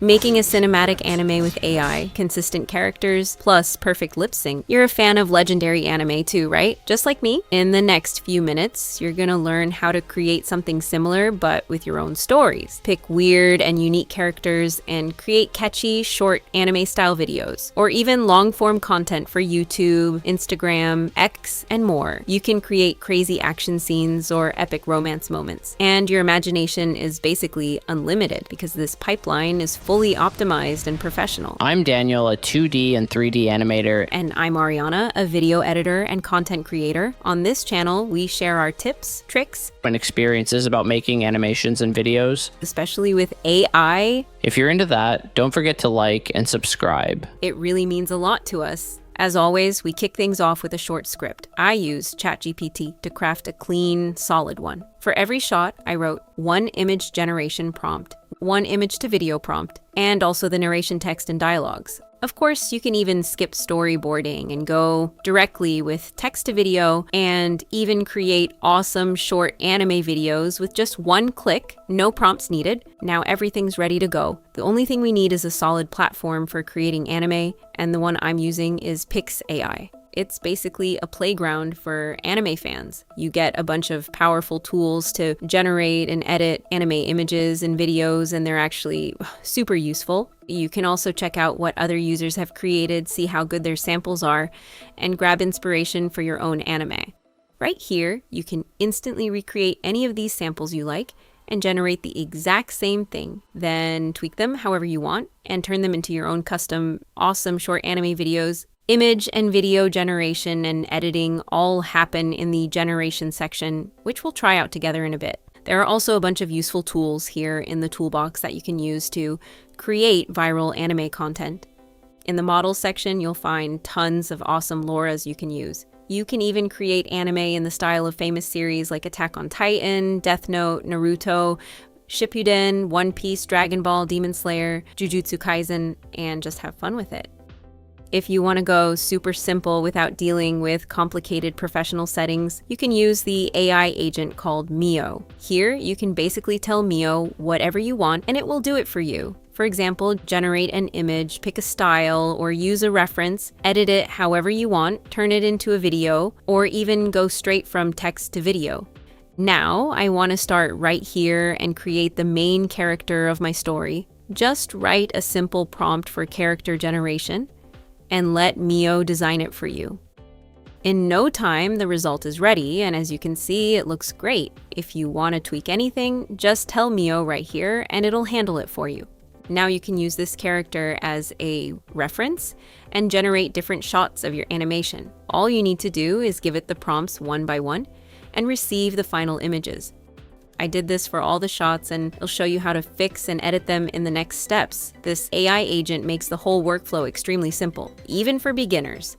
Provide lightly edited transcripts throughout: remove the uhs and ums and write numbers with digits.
Making a cinematic anime with AI, consistent characters, plus perfect lip sync. You're a fan of legendary anime too, right? Just like me. In the next few minutes, you're gonna learn how to create something similar but with your own stories. Pick weird and unique characters and create catchy, short anime-style videos, or even long-form content for YouTube, Instagram, X, and more. You can create crazy action scenes or epic romance moments. And your imagination is basically unlimited because this pipeline is fully optimized and professional. I'm Daniel, a 2D and 3D animator. And I'm Ariana, a video editor and content creator. On this channel, we share our tips, tricks, And experiences about making animations and videos. especially with AI. If you're into that, don't forget to like and subscribe. It really means a lot to us. As always, we kick things off with a short script. I use ChatGPT to craft a clean, solid one. For every shot, I wrote one image generation prompt, one image to video prompt, and also the narration text and dialogues. Of course, you can even skip storyboarding and go directly with text to video and even create awesome short anime videos with just one click, no prompts needed. Now everything's ready to go. The only thing we need is a solid platform for creating anime, and the one I'm using is PixAI. It's basically a playground for anime fans. You get a bunch of powerful tools to generate and edit anime images and videos, and they're actually super useful. You can also check out what other users have created, see how good their samples are, and grab inspiration for your own anime. Right here, you can instantly recreate any of these samples you like and generate the exact same thing. Then tweak them however you want and turn them into your own custom, awesome short anime videos. Image and video generation and editing all happen in the generation section, which we'll try out together in a bit. There are also a bunch of useful tools here in the toolbox that you can use to create viral anime content. In the models section, you'll find tons of awesome loras you can use. You can even create anime in the style of famous series like Attack on Titan, Death Note, Naruto, Shippuden, One Piece, Dragon Ball, Demon Slayer, Jujutsu Kaisen, and just have fun with it. If you want to go super simple without dealing with complicated professional settings, you can use the AI agent called Mio. Here, you can basically tell Mio whatever you want and it will do it for you. For example, generate an image, pick a style, or use a reference, edit it however you want, turn it into a video, or even go straight from text to video. Now, I want to start right here and create the main character of my story. Just write a simple prompt for character generation and let Mio design it for you. In no time, the result is ready, and as you can see, it looks great. If you want to tweak anything, just tell Mio right here and it'll handle it for you. Now you can use this character as a reference and generate different shots of your animation. All you need to do is give it the prompts one by one and receive the final images. I did this for all the shots and it'll show you how to fix and edit them in the next steps. This AI agent makes the whole workflow extremely simple, even for beginners.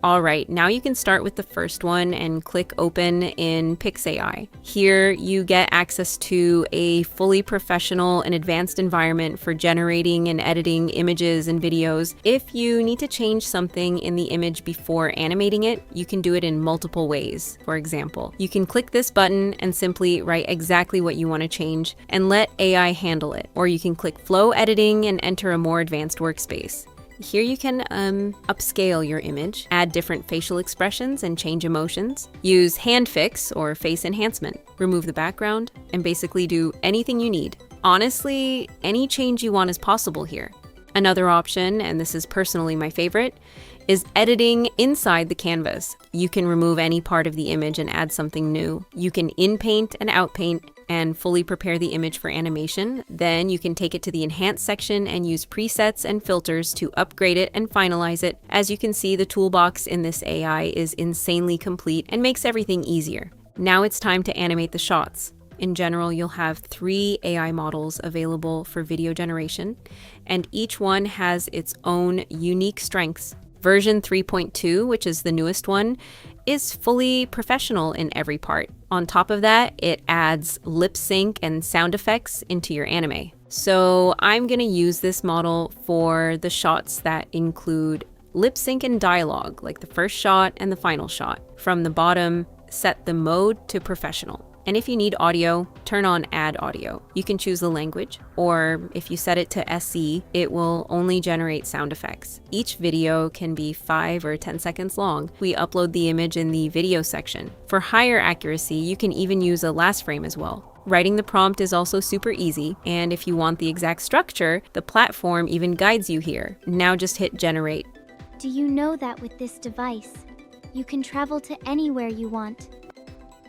All right, now you can start with the first one and click open in PixAI. Here you get access to a fully professional and advanced environment for generating and editing images and videos. If you need to change something in the image before animating it, you can do it in multiple ways. For example, you can click this button and simply write exactly what you want to change and let AI handle it. Or you can click flow editing and enter a more advanced workspace. Here you can upscale your image, add different facial expressions and change emotions, use hand fix or face enhancement, remove the background, and basically do anything you need. Honestly, any change you want is possible here. Another option, and this is personally my favorite, is editing inside the canvas. You can remove any part of the image and add something new. You can in-paint and out-paint and fully prepare the image for animation. Then you can take it to the enhance section and use presets and filters to upgrade it and finalize it. As you can see, the toolbox in this AI is insanely complete and makes everything easier. Now it's time to animate the shots. In general, you'll have 3 AI models available for video generation, and each one has its own unique strengths. Version 3.2, which is the newest one, is fully professional in every part. On top of that, it adds lip sync and sound effects into your anime. So I'm going to use this model for the shots that include lip sync and dialogue, like the first shot and the final shot. From the bottom, set the mode to professional. And if you need audio, turn on Add Audio. You can choose the language, or if you set it to SE, it will only generate sound effects. Each video can be 5 or 10 seconds long. We upload the image in the video section. For higher accuracy, you can even use a last frame as well. Writing the prompt is also super easy, and if you want the exact structure, the platform even guides you here. Now just hit generate. Do you know that with this device, you can travel to anywhere you want?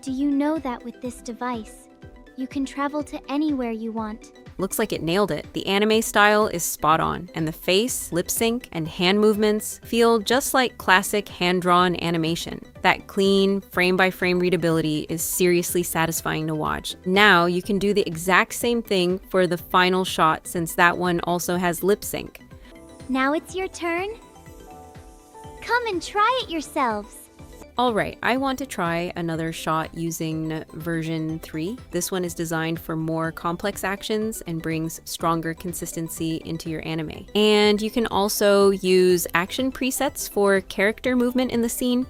Do you know that with this device, you can travel to anywhere you want? Looks like it nailed it. The anime style is spot on, and the face, lip sync, and hand movements feel just like classic hand-drawn animation. That clean, frame-by-frame readability is seriously satisfying to watch. Now you can do the exact same thing for the final shot, since that one also has lip sync. Now it's your turn. Come and try it yourselves. Alright, I want to try another shot using version 3. This one is designed for more complex actions and brings stronger consistency into your anime. And you can also use action presets for character movement in the scene.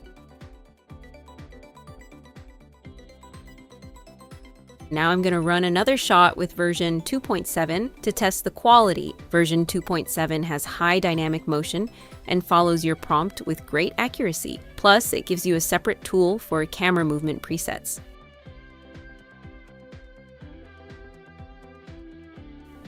Now I'm going to run another shot with version 2.7 to test the quality. Version 2.7 has high dynamic motion and follows your prompt with great accuracy. Plus, it gives you a separate tool for camera movement presets.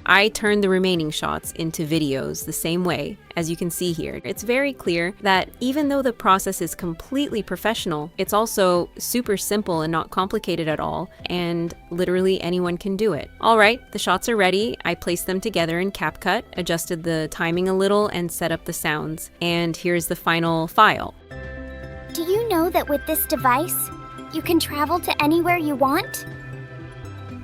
I turned the remaining shots into videos the same way, as you can see here. It's very clear that even though the process is completely professional, it's also super simple and not complicated at all, and literally anyone can do it. Alright, the shots are ready. I placed them together in CapCut, adjusted the timing a little, and set up the sounds. And here's the final file. Do you know that with this device, you can travel to anywhere you want?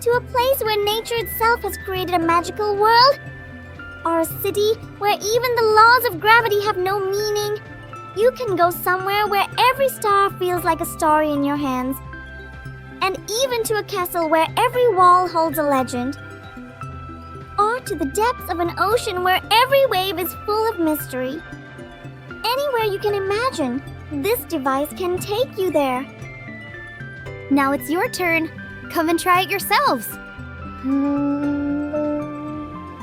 To a place where nature itself has created a magical world? Or a city where even the laws of gravity have no meaning? You can go somewhere where every star feels like a story in your hands. And even to a castle where every wall holds a legend. Or to the depths of an ocean where every wave is full of mystery. Anywhere you can imagine, this device can take you there. Now it's your turn. Come and try it yourselves.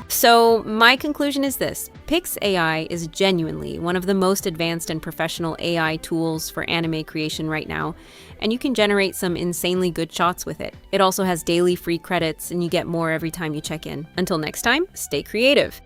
So my conclusion is this. PixAI is genuinely one of the most advanced and professional AI tools for anime creation right now, and you can generate some insanely good shots with it. It also has daily free credits, and you get more every time you check in. Until next time, stay creative.